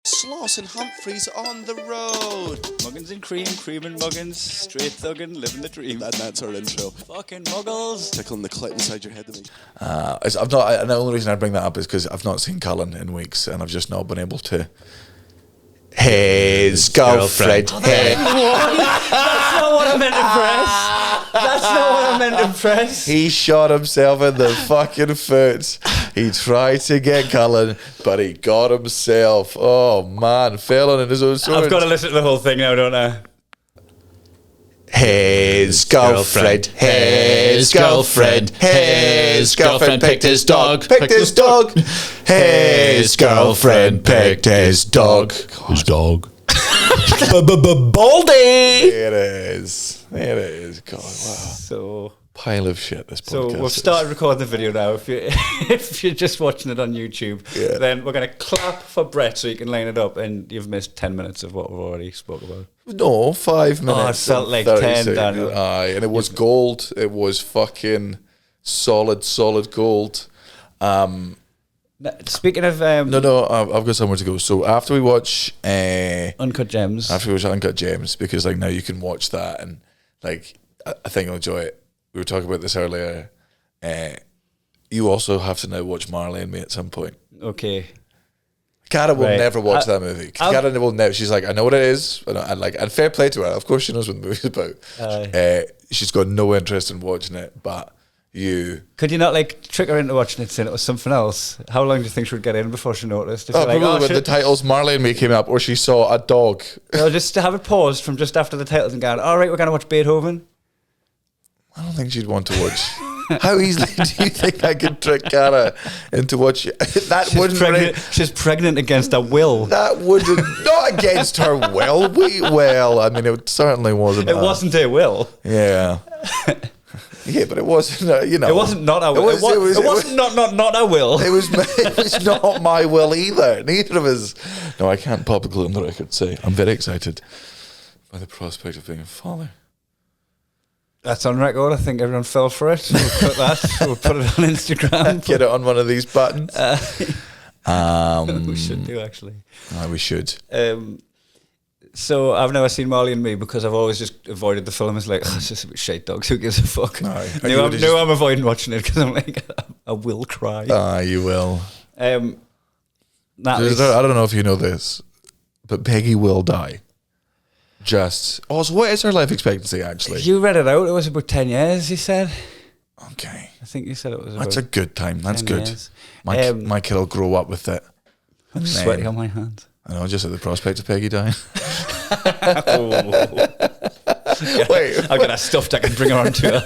Sloss and Humphries on the road. Muggins and cream, cream and muggins, straight thuggin', living the dream. And that's our intro. Fucking muggles. Tickling the clit inside your head to me. I've not. And the only reason I bring that up is because I've not seen Cullen in weeks, and I've just not been able to. His girlfriend. That's not what I meant to press. That's not what I meant to press. He shot himself in the fucking foot. He tried to get Cullen, but he got himself. Oh man, fell on his own sword. I've got to listen to the whole thing now, don't I? His girlfriend, his girlfriend, his girlfriend picked his dog, his girlfriend picked his dog. His dog. Baldy! It is. God, wow. So Pile of shit, this podcast. we've started recording the video now. If you're just watching it on YouTube, then we're going to clap for Brett so you can line it up, and you've missed 10 minutes of what we've already spoke about. No, 5 minutes. Oh, it felt like 10, Daniel. Aye, and it was gold. It was fucking solid gold. Speaking of... No, I've got somewhere to go. So after we watch... Uncut Gems. After we watch Uncut Gems, because like now you can watch that, and like I think I'll enjoy it. We were talking about this earlier. You also have to now watch Marley and Me at some point. Okay. Cara will never watch that movie. Cara will never. She's like, I know what it is, and fair play to her. Of course, she knows what the movie's about. She's got no interest in watching it. But you could you not like trick her into watching it, saying it was something else? How long do you think she would get in before she noticed? If probably when the titles Marley and Me came up, or she saw a dog. No, just to have it paused from just after the titles and gone, all right, we're going to watch Beethoven. I don't think she'd want to watch. How easily do you think I could trick Cara into watching? She's pregnant against her will. That wouldn't, not against her will. I mean, it certainly wasn't. It wasn't her will. Yeah. Yeah, but it wasn't. It wasn't not our will. It wasn't not our will. It was not my will either. Neither of us. No, I can't publicly on the record say I'm very excited by the prospect of being a father. That's on record. I think everyone fell for it. We'll put that. We'll put it on Instagram. Get it on one of these buttons. We should do, actually. We should. So I've never seen Marley and Me because I've always just avoided the film. It's like, it's just a bit shite dogs. Who gives a fuck? No, I'm avoiding watching it because I'm like, I will cry. You will. I don't know if you know this, but Peggy will die. So what is her life expectancy actually? You read it out. It was about 10 years, he said. Okay. I think you said it was about That's a good time. That's good. Years. My kid will grow up with it. I'm sweating on my hands. I know, just at the prospect of Peggy dying. Wait. I've got a stuffed I can bring her onto her.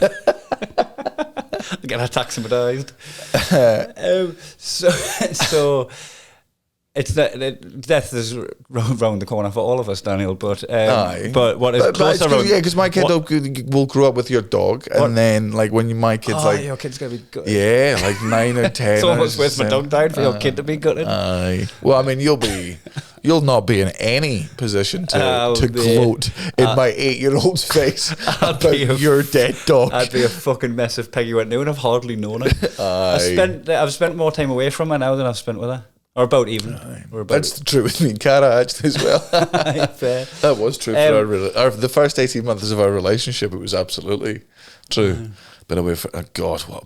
I'll get her taxidermised. So it's death is round the corner for all of us, Daniel. But what is closer around? Yeah, because my kid will grow up with your dog, and then like when my kid's your kid's gonna be gutted. Yeah, like 9 or 10. It's almost worth my dog dying for your kid to be gutted. Well, I mean, you'll not be in any position to gloat in my 8-year-old's face about your dead dog. I'd be a fucking mess if Peggy went new, and I've hardly known her. I've spent more time away from her now than I've spent with her. Or about even. That's true with me and Cara actually as well. Fair. That was true for the first 18 months of our relationship. It was absolutely true. Been away for God, what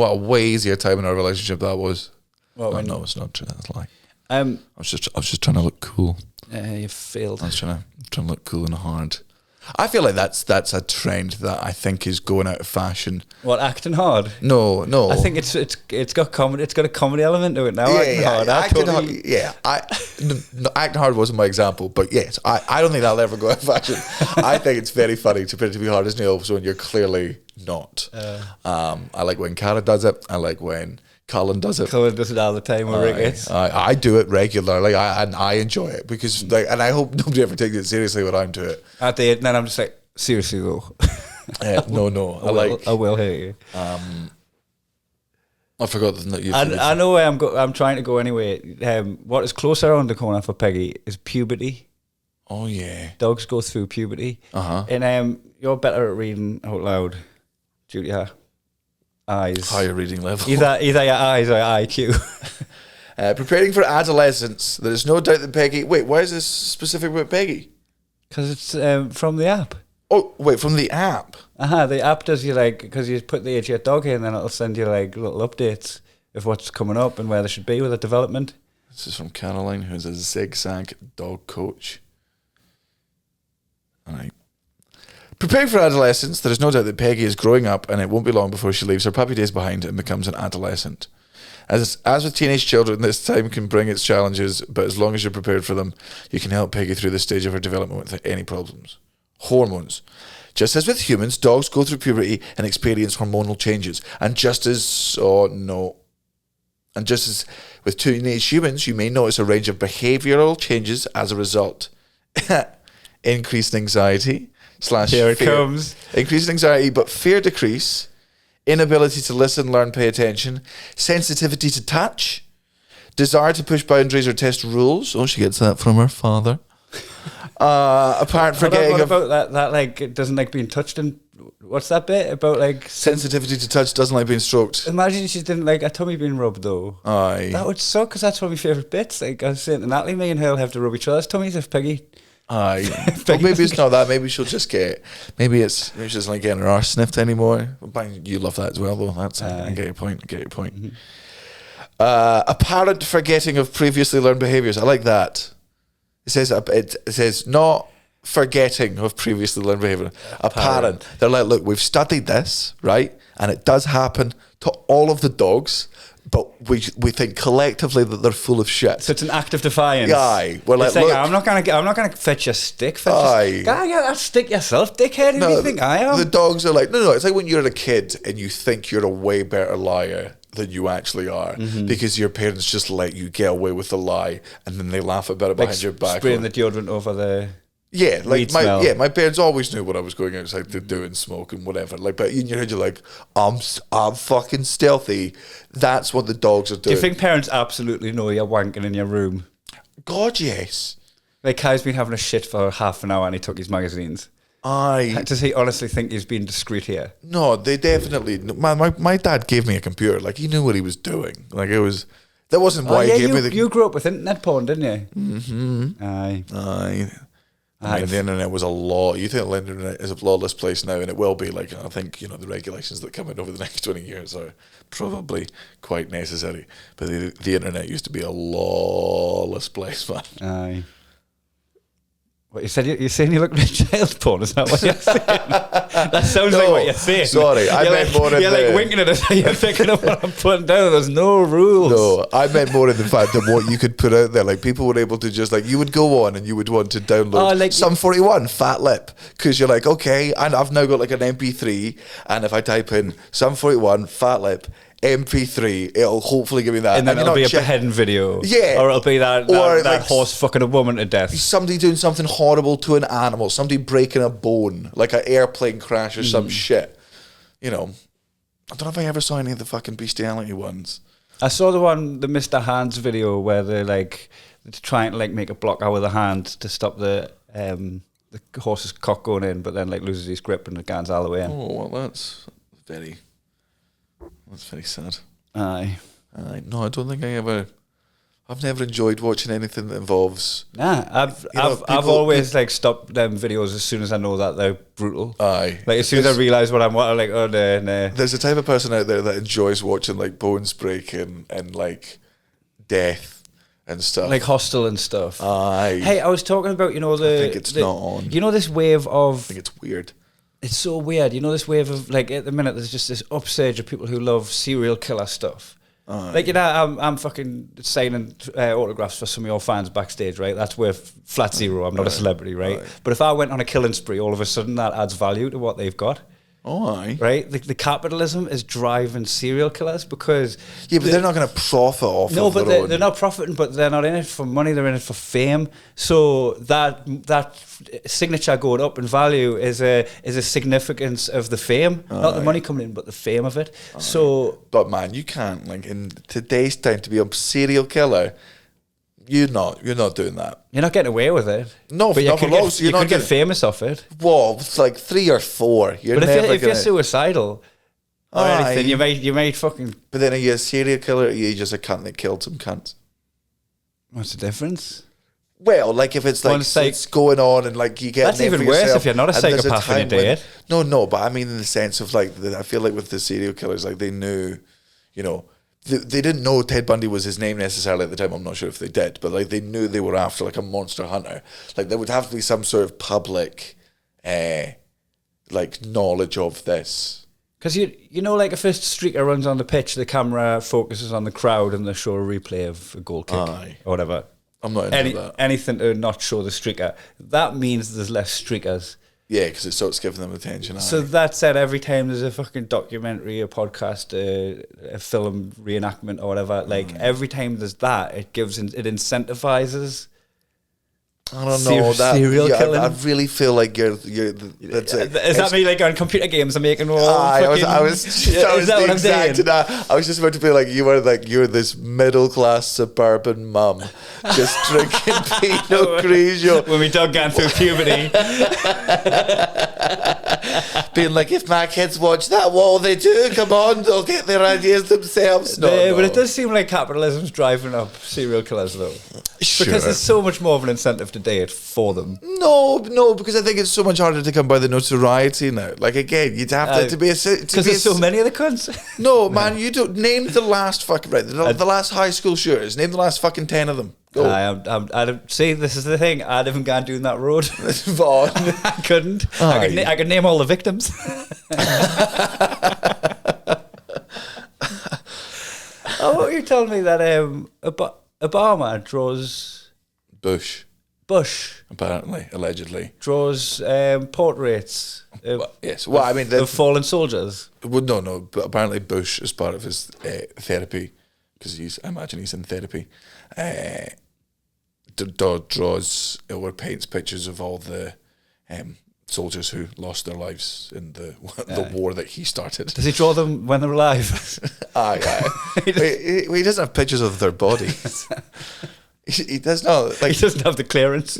a way easier time in our relationship that was. No, it's not true. That's a lie. I was just trying to look cool. You failed. I was trying to look cool and hard. I feel like that's a trend that I think is going out of fashion. What, acting hard? No. I think it's got comedy. It's got a comedy element to it now. Acting hard. Acting hard wasn't my example, but yes, I don't think that'll ever go out of fashion. I think it's very funny to pretend to be hard as nails when you're clearly not. I like when Cara does it. I like when Colin does it. Colin does it all the time with Ricketts. I do it regularly, and I enjoy it because, and I hope nobody ever takes it seriously when I'm doing it. At the end, then I'm just like, seriously though. No. I will hate you. I forgot that you. I know where I'm trying to go anyway. What is closer around the corner for Peggy is puberty. Oh yeah. Dogs go through puberty. And you're better at reading out loud due to your eyes. Higher reading level. Either your eyes or your IQ. Preparing for adolescence. There is no doubt that Peggy... Wait, why is this specific about Peggy? Because it's from the app. Oh, wait, from the app? The app does you like, because you put the age of your dog in, then it'll send you like little updates of what's coming up and where they should be with the development. This is from Caroline, who's a zigzag dog coach. All right. Preparing for adolescence, there is no doubt that Peggy is growing up, and it won't be long before she leaves her puppy days behind and becomes an adolescent. As with teenage children, this time can bring its challenges, but as long as you're prepared for them, you can help Peggy through this stage of her development without any problems. Hormones. Just as with humans, dogs go through puberty and experience hormonal changes. And just as with teenage humans, you may notice a range of behavioural changes as a result. Increased anxiety / Here it fear. comes. Increased anxiety, but fear decrease. Inability to listen, learn, pay attention. Sensitivity to touch. Desire to push boundaries or test rules. Oh, she gets that from her father. Apparent forgetting what of... about that like, it doesn't like being touched and... What's that bit about, like... Sensitivity to touch, doesn't like being stroked. Imagine she didn't like a tummy being rubbed, though. Aye. That would suck, because that's one of my favourite bits. Like, I was saying to Natalie, me and her will have to rub each other's tummies if Peggy... Aye. Well, maybe it's not that. Maybe she'll just get... Maybe she doesn't like getting her arse sniffed anymore. You love that as well, though. I get your point. Mm-hmm. Apparent forgetting of previously learned behaviours. I like that. It says not forgetting of previously learned behaviour. Apparent. They're like, look, we've studied this, right? And it does happen to all of the dogs, but we think collectively that they're full of shit. So it's an act of defiance. Aye. We're like, look, look, I'm not gonna fetch your stick. Aye. Get that stick yourself, dickhead. Who do you think I am? The dogs are like, no. It's like when you're a kid and you think you're a way better liar than you actually are, because your parents just let you get away with the lie, and then they laugh about it behind your back. Spraying the deodorant over the... Yeah, like smell. my parents always knew what I was going outside to do and smoke and whatever. Like, but in your head, you're like, I'm fucking stealthy. That's what the dogs are doing. Do you think parents absolutely know you're wanking in your room? God, yes. Like, Kai's been having a shit for half an hour and he took his magazines. Does he honestly think he's being discreet here? No, they definitely... My dad gave me a computer. Like, he knew what he was doing. Like, it was... That wasn't why he gave me the... You grew up with internet porn, didn't you? Mm-hmm. Aye. I mean, the internet was a law. You think the internet is a lawless place now, and it will be. Like, I think, the regulations that come in over the next 20 years are probably quite necessary. But the internet used to be a lawless place, man. Aye. What you said? You're saying you look at child porn? Is that what you're saying? That sounds like what you're saying. Sorry, I meant more in You're like winking at us. You're picking up what I'm putting down. There's no rules. No, I meant more in the fact that what you could put out there, like people were able to just like, you would go on and you would want to download Sum 41 Fat Lip, because you're like, okay, and I've now got like an MP3, and if I type in Sum 41 Fat Lip MP3, it'll hopefully give me that, and then it'll be a beheading video, or it'll be that like, horse fucking a woman to death, somebody doing something horrible to an animal, somebody breaking a bone, like an airplane crash or some shit. I don't know if I ever saw any of the fucking bestiality ones. I saw the Mr. Hands video where they're trying to like make a block out with a hand to stop the horse's cock going in, but then like loses his grip and it goes all the way in. Oh, well, that's very sad. Aye. No, I don't think I've never enjoyed watching anything that involves... Nah, I've always like stopped them videos as soon as I know that they're brutal. Aye. Like as soon as I realise what I'm like, oh no. There's a type of person out there that enjoys watching like bones breaking and like death and stuff. Like Hostel and stuff. Aye. Hey, I was talking about, I think it's not on. This wave of... I think it's weird. It's so weird. This wave of, like, at the minute, there's just this upsurge of people who love serial killer stuff. Like, I'm fucking signing autographs for some of your fans backstage, right? That's worth flat zero. I'm not a celebrity, right? But if I went on a killing spree, all of a sudden that adds value to what they've got. Oh, aye. Right? The capitalism is driving serial killers because... Yeah, but they're not going to profit off of No, their but they're not profiting, but they're not in it for money, they're in it for fame. So that signature going up in value is a significance of the fame. Not the money coming in, but the fame of it. So... But man, you can't, like, in today's time, to be a serial killer... You're not doing that. You're not getting away with it. No, but you could get famous off it. Well, it's like 3 or 4. But if you're suicidal or anything, you might fucking... But then are you a serial killer or are you just a cunt that killed some cunts? What's the difference? Well, like if it's like it's going on and like you get that's even worse if you're not a psychopath and you date. No, but I mean in the sense of like I feel like with the serial killers, like they knew, you know, they didn't know Ted Bundy was his name necessarily at the time. I'm not sure if they did, but like they knew they were after like a monster hunter. Like there would have to be some sort of public, like knowledge of this. Because you know, like if a streaker runs on the pitch, the camera focuses on the crowd and they show a replay of a goal kick or whatever. I'm not into that. Anything to not show the streaker. That means there's less streakers. Yeah, because it starts giving them attention. So that said, every time there's a fucking documentary, a podcast, a film reenactment or whatever, like every time there's that, it incentivizes. I don't know that serial killing. I really feel like you're. Is that me like on computer games? I'm making all. I was just about to be like you're this middle class suburban mum just drinking Pinot Grigio when we dog going through puberty. Being like, if my kids watch that, what will they do? Come on, they'll get their ideas themselves. No. But it does seem like capitalism's driving up serial killers, though. Sure. Because there's so much more of an incentive to date for them. No, because I think it's so much harder to come by the notoriety now. Like, again, you'd have to be a... Because there's so many of the cunts. No, man, you don't... Name the last fucking... Right, the last high school shooters. Name the last fucking 10 of them. Go. I don't see. This is the thing. I haven't gone doing that road. Vaughn. I couldn't. I could name all the victims. What were you telling me that Obama draws Bush apparently allegedly draws portraits. Yes. Well, I mean of fallen soldiers. Well, no. But apparently Bush, as part of his therapy, because I imagine he's in therapy. Draws or paints pictures of all the soldiers who lost their lives in the war that he started. Does he draw them when they're alive? Aye. He doesn't have pictures of their bodies. He does not. Like, he doesn't have the clearance.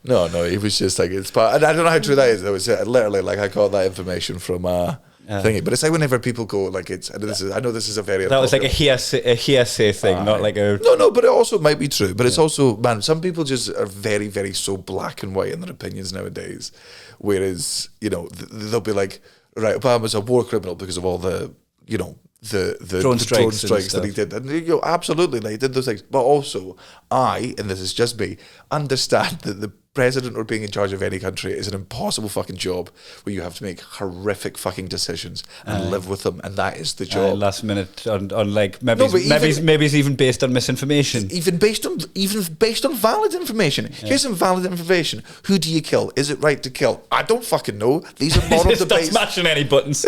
No. He was just like it's part. And I don't know how true that is. It was literally like I got that information from thingy. But it's like whenever people go like it's. I know this is a very. That was like a hearsay thing, not like a. No. But it also might be true. But it's also, man. Some people just are very, very so black and white in their opinions nowadays. Whereas they'll be like, right, Obama's a war criminal because of all the the drone strikes that he did, and absolutely, like, he did those things. But also, and this is just me, understand that the president or being in charge of any country is an impossible fucking job where you have to make horrific fucking decisions and live with them, and that is the job. Last minute on like maybe it's even based on misinformation. Even based on valid information. Yeah. Here's some valid information. Who do you kill? Is it right to kill? I don't fucking know. These are moral debates. Stop smashing any buttons.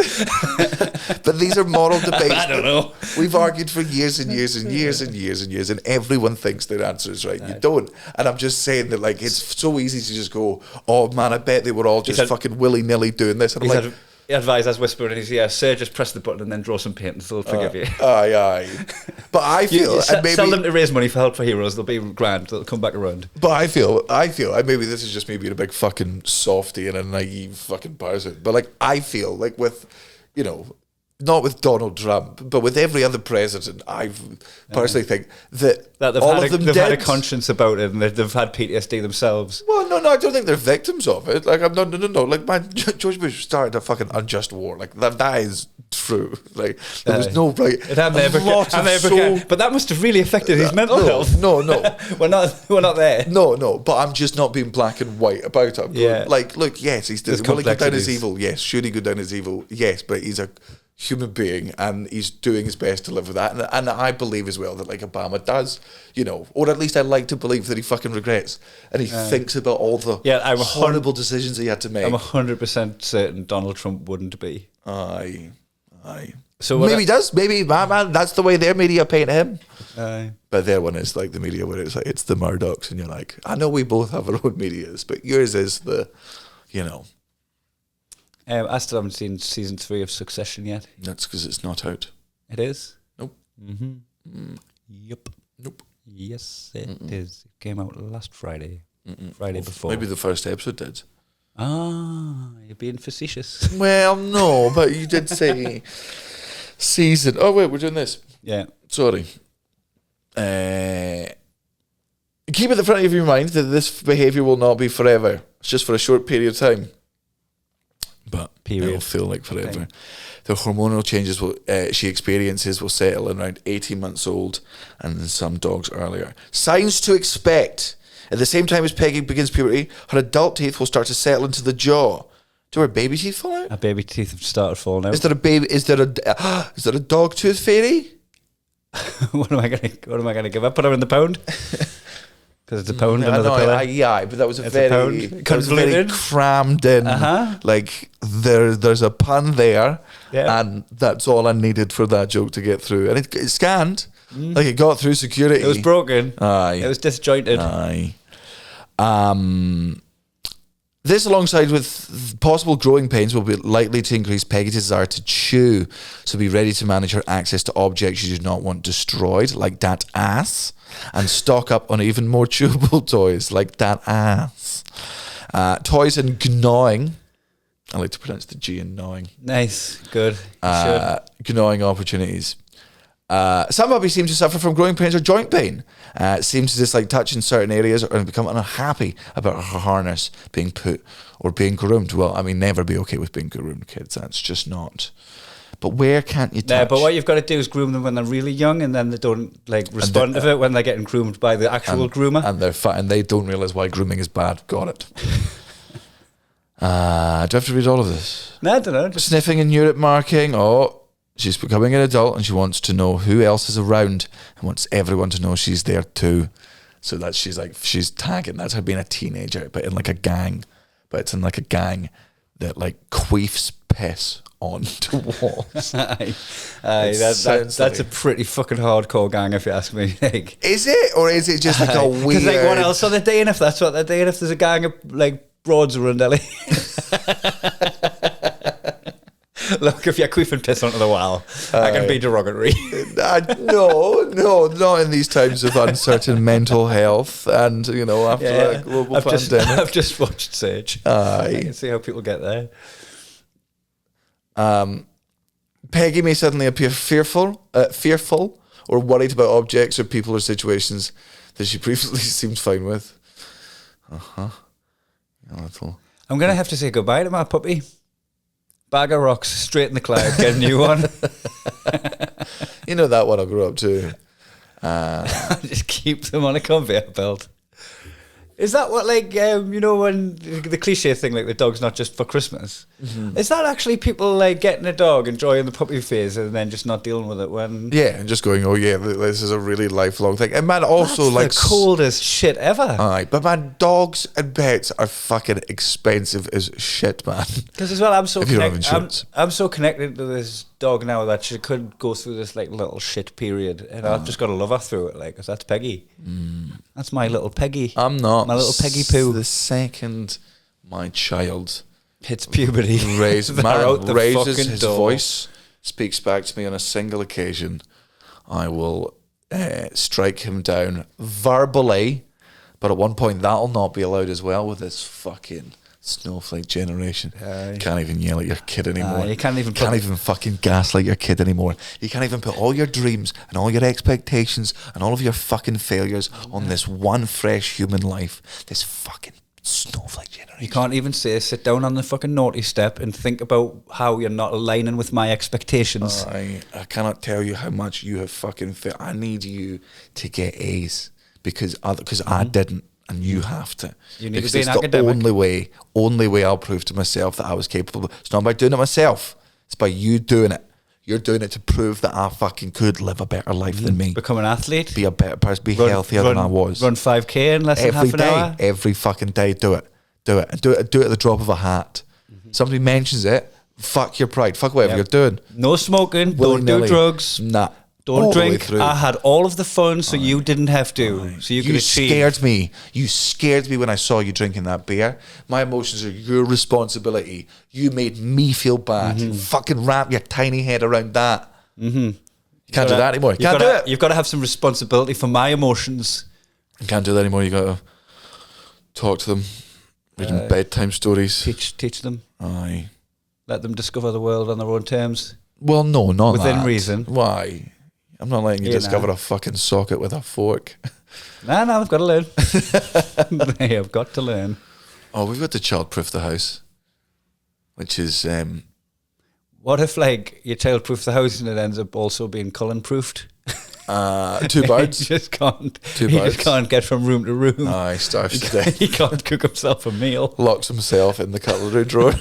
But these are moral debates. I don't know. We've argued for years and years and years and years and years, and everyone thinks their answer is right. You don't. And I'm just saying that, like, it's so easy to just go, oh man, I bet they were all just fucking willy-nilly doing this. And I'm like, he advised us whispering in his ear, sir, just press the button and then draw some paint and they'll forgive you. Aye. But I feel... sell them to raise money for Help for Heroes, they'll be grand, they'll come back around. But I feel, and maybe this is just me being a big fucking softy and a naive fucking person, but like, I feel like with, not with Donald Trump, but with every other president, I personally think that they've had a conscience about it and they've had PTSD themselves. Well, no, I don't think they're victims of it. Like, no. Like, man, George Bush started a fucking unjust war. Like, that is true. Like, there was no right. But that must have really affected his mental health. No. we're not there. No. But I'm just not being black and white about it. Yeah. Like, look, yes, will he go down as evil? Yes. Should he go down as evil? Yes. But he's a human being and he's doing his best to live with that, and I believe as well that, like, Obama does, or at least I like to believe that he fucking regrets and he thinks about all the horrible decisions he had to make. I'm 100% certain Donald Trump wouldn't be. Aye. So maybe he does. Maybe, man, that's the way their media paint him. Aye. But their one is like the media where it's like it's the Murdochs, and you're like, I know we both have our own medias, but yours is the, I still haven't seen season 3 of Succession yet. That's because it's not out. It is? Nope. Mm-hmm. Yep. Nope. Yes, it is. It came out last Friday. Friday before. Maybe the first episode did. You're being facetious. Well, no, but you did say season. Oh, wait, we're doing this. Yeah. Sorry. Keep at the front of your mind that this behaviour will not be forever. It's just for a short period of time. But it'll feel like forever. Okay. The hormonal changes she experiences will settle in around 18 months old, and in some dogs earlier. Signs to expect. At the same time as Peggy begins puberty, her adult teeth will start to settle into the jaw. Do her baby teeth fall out? Her baby teeth have started falling out. Is there a dog tooth fairy? What am I gonna give her? Put her in the pound? Because it's a pound under the pillow. Yeah, but that was a very crammed in. Like there's a pun there, and that's all I needed for that joke to get through. And it scanned, like it got through security. It was broken. Aye, it was disjointed. Aye. This, alongside with possible growing pains, will be likely to increase Peggy's desire to chew. So be ready to manage her access to objects you do not want destroyed, like that ass, and stock up on even more chewable toys, like that ass. Toys and gnawing. I like to pronounce the G in gnawing. Nice, good. Gnawing opportunities. Some puppies seem to suffer from growing pains or joint pain. Seem to dislike touching certain areas or become unhappy about her harness being put or being groomed. Well, I mean, never be okay with being groomed, kids. That's just not. But where can't you touch? Yeah, but what you've got to do is groom them when they're really young, and then they don't respond to it when they're getting groomed by the actual groomer. And they're fat, and they don't realise why grooming is bad. Got it. Do I have to read all of this? No, I don't know. Sniffing and urine marking. Oh. She's becoming an adult and she wants to know who else is around and wants everyone to know she's there too. So that she's tagging. That's her being a teenager, but in like a gang. But it's in like a gang that like queefs piss onto walls. That's a pretty fucking hardcore gang, if you ask me. Like, is it? Or is it just like a weird... Because like, what else are they doing if that's what they're doing? If there's a gang of like broads around Delhi. Look, if you're queefing piss onto the wall, I can be derogatory. No, not in these times of uncertain mental health and, after a global pandemic. I've just watched Sage. I can see how people get there. Peggy may suddenly appear fearful or worried about objects or people or situations that she previously seemed fine with. I'm going to have to say goodbye to my puppy. Bag of rocks, straight in the cloud, get a new one. You know that one I'll grow up to. Just keep them on a conveyor belt. Is that what, like, when the cliche thing, like the dog's not just for Christmas? Mm-hmm. Is that actually people like getting a dog, enjoying the puppy phase, and then just not dealing with it when? Yeah, and just going, oh yeah, this is a really lifelong thing. And man, also that's the coldest shit ever. Aye, but man, dogs and pets are fucking expensive as shit, man. Because as well, I'm so connected to this dog now that she could go through this like little shit period, and I've just got to love her through it, like, 'cause that's Peggy. That's my little Peggy. I'm not. My little Peggy poo. The second my child hits puberty, raises his voice, speaks back to me on a single occasion, I will strike him down verbally, but at one point that'll not be allowed as well with this fucking snowflake generation. You can't even yell at your kid anymore. You can't even fucking gaslight your kid anymore. You can't even put all your dreams and all your expectations and all of your fucking failures on this one fresh human life. This fucking snowflake generation. You can't even say sit down on the fucking naughty step and think about how you're not aligning with my expectations. I cannot tell you how much you have fucking failed. I need you to get A's because I didn't. And you have to. You need to be an academic. The only way I'll prove to myself that I was capable. It's not by doing it myself. It's by you doing it. You're doing it to prove that I fucking could live a better life than me. Become an athlete. Be a better person. Be healthier than I was. Run 5K in less than half an hour. Every fucking day. Do it. And do it at the drop of a hat. Somebody mentions it. Fuck your pride. Fuck whatever you're doing. No smoking. Don't do drugs. Nah. Don't drink. I had all of the fun, so you didn't have to. So you could achieve. Scared me. You scared me when I saw you drinking that beer. My emotions are your responsibility. You made me feel bad. Fucking wrap your tiny head around that. You can't do that anymore. Can't do it. You've got to have some responsibility for my emotions. You can't do that anymore. You got to talk to them. Read them bedtime stories. Teach them. Aye. Let them discover the world on their own terms. Well, no, not within that. reason. Why? I'm not letting you Yeah, discover nah. a fucking socket with a fork. Nah, I've got to learn. Hey, I've got to learn. Oh, we've got to childproof the house, which is What if, like, you childproof the house and it ends up also being Cullen-proofed? 2 birds. He just can't. Two he birds. just can't get from room to room. He starves to death. He can't cook himself a meal. Locks himself in the cutlery drawer.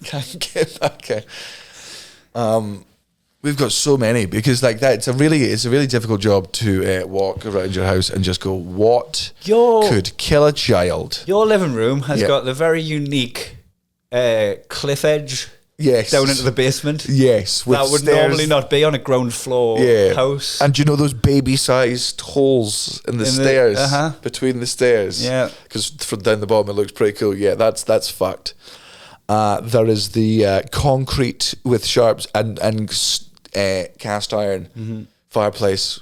Can't get back in. We've got so many because like that. It's a really difficult job to walk around your house and just go, what could kill a child? Your living room has Yeah. got the very unique cliff edge. Yes, Down into the basement. Yes, with That would stairs. normally not be on a ground floor house. And do you know those baby-sized holes in the stairs between the stairs? Yeah, because from down the bottom it looks pretty cool. Yeah, that's fucked. There is the concrete with sharps and cast iron fireplace,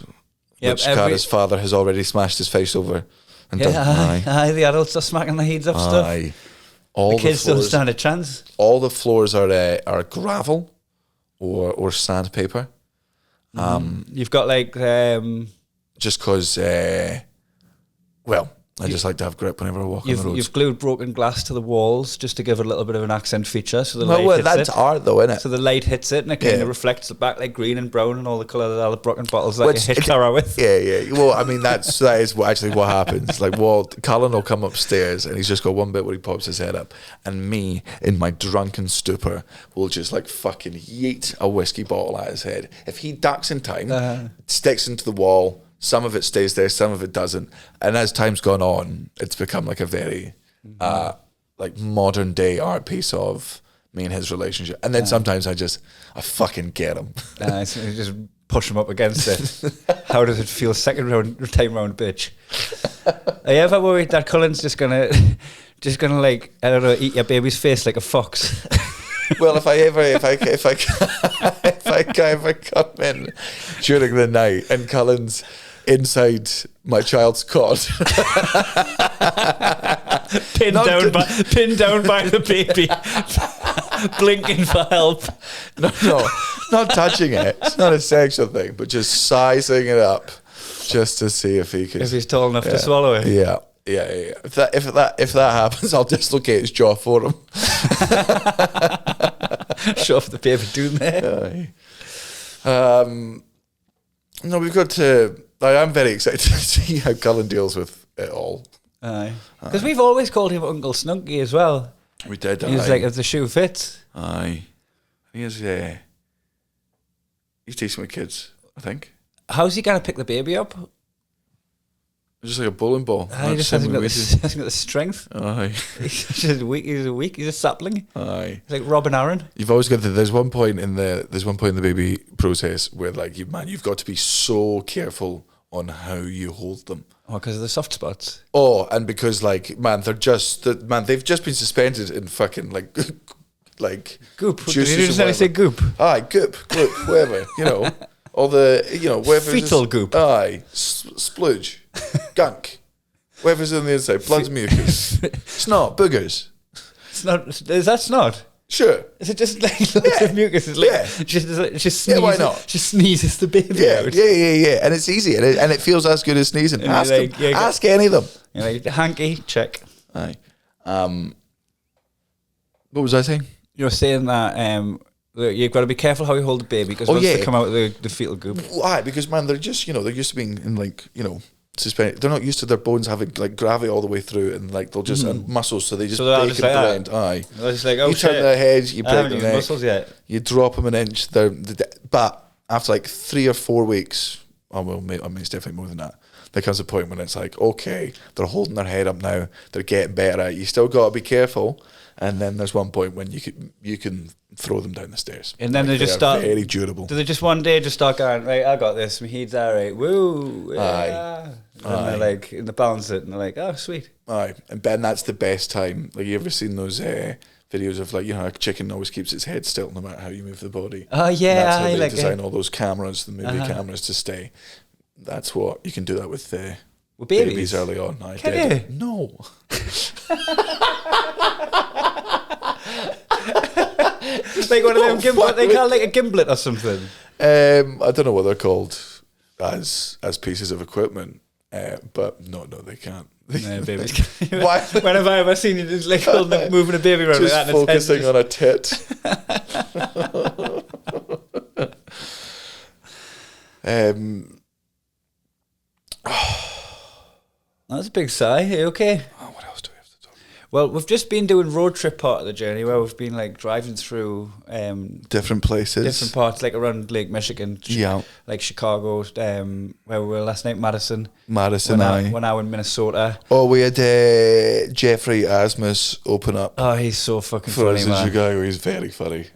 which Cara's father has already smashed his face over. And done. Aye, the adults are smacking their heads off stuff. All the kids don't floors, stand a chance. All the floors are gravel or sandpaper. You've got like just because, I just like to have grip whenever I walk on the roads. You've glued broken glass to the walls just to give it a little bit of an accent feature. So the light hits that's art though, isn't it? So the light hits it and it kind of reflects it back like green and brown and all the colour of the broken bottles that you hit Clara with. Yeah. Well, I mean, that is actually what happens. Like, Colin will come upstairs and he's just got one bit where he pops his head up, and me, in my drunken stupor, will just like fucking yeet a whiskey bottle at his head. If he ducks in time, it sticks into the wall. Some of it stays there, some of it doesn't. And as time's gone on, it's become like a very like modern day art piece of me and his relationship. And then sometimes I fucking get him. So you just push him up against it. How does it feel second time round, bitch? Are you ever worried that Cullen's just gonna like, I don't know, eat your baby's face like a fox? Well, if I ever come in during the night and Cullen's inside my child's cot, pinned down by the baby, blinking for help. No, not touching it. It's not a sexual thing, but just sizing it up, just to see if he's tall enough to swallow it. Yeah. If that happens, I'll dislocate his jaw for him. Show off the baby doing there. No, we've got to. I am very excited to see how Cullen deals with it all. Aye, because we've always called him Uncle Snuggy as well. We did. He's like, if the shoe fits. Aye, he's decent with kids, I think. How's he gonna pick the baby up? Just like a bowling ball. He just hasn't got the strength. Aye. He's just weak. He's a sapling. Aye. He's like Robin Aaron. You've always got there's one point in the baby process where like you've got to be so careful on how you hold them. Oh, because of the soft spots. Oh, and because like they've just been suspended in fucking like goop. Did you just say goop? Aye, goop, whatever. All the whatever. Fetal goop. Aye, splooge, gunk, whatever's on the inside, blood, mucus, snot, boogers. Snot. Is that snot? Sure. Is it just like lots of mucus? It's like, she sneezes. Why not? She sneezes the baby out. Yeah. And it's easy, and it feels as good as sneezing. Ask any of them. You're like, hanky, check. Aye. What was I saying? You're saying that you've got to be careful how you hold the baby because once they come out of the fetal goop. Why? Because they're just they're used to being in suspended. They're not used to their bones having like gravity all the way through, and like they'll just and muscles, so they just break at the end. Aye. They're just like, oh, you turn their heads, you break their neck. Muscles yet. You drop them an inch. But after like 3 or 4 weeks, it's definitely more than that. There comes a point when it's like, okay, they're holding their head up now. They're getting better at it. You still got to be careful. And then there's one point when you can throw them down the stairs. And then they just start very durable. Do they just one day just start going, right, I got this, my head's all right, woo, yeah. Aye. And they're like, and they balance it, and they're like, oh, sweet. Aye, and Ben, that's the best time. Like, you ever seen those videos of like, a chicken always keeps its head still no matter how you move the body? Oh yeah, and that's how they design all those cameras, the movie cameras, to stay. That's what you can do that with babies early on. Can you? No. Like one of them gimblet, they call it like a gimblet or something. I don't know what they're called as pieces of equipment, but no, they can't. No, babies. Why? When have I ever seen you just like moving a baby around Just like that? focusing on a tit. That's a big sigh. Are you okay? What else do we have to talk about? Well, we've just been doing road trip part of the journey where we've been like driving through Different places. different parts, like around Lake Michigan, Yeah. like Chicago, where we were last night, Madison. Madison, We're now in Minnesota. Oh, we had Jeffrey Asmus open up Oh, he's so fucking for funny, us in man. Chicago. He's very funny.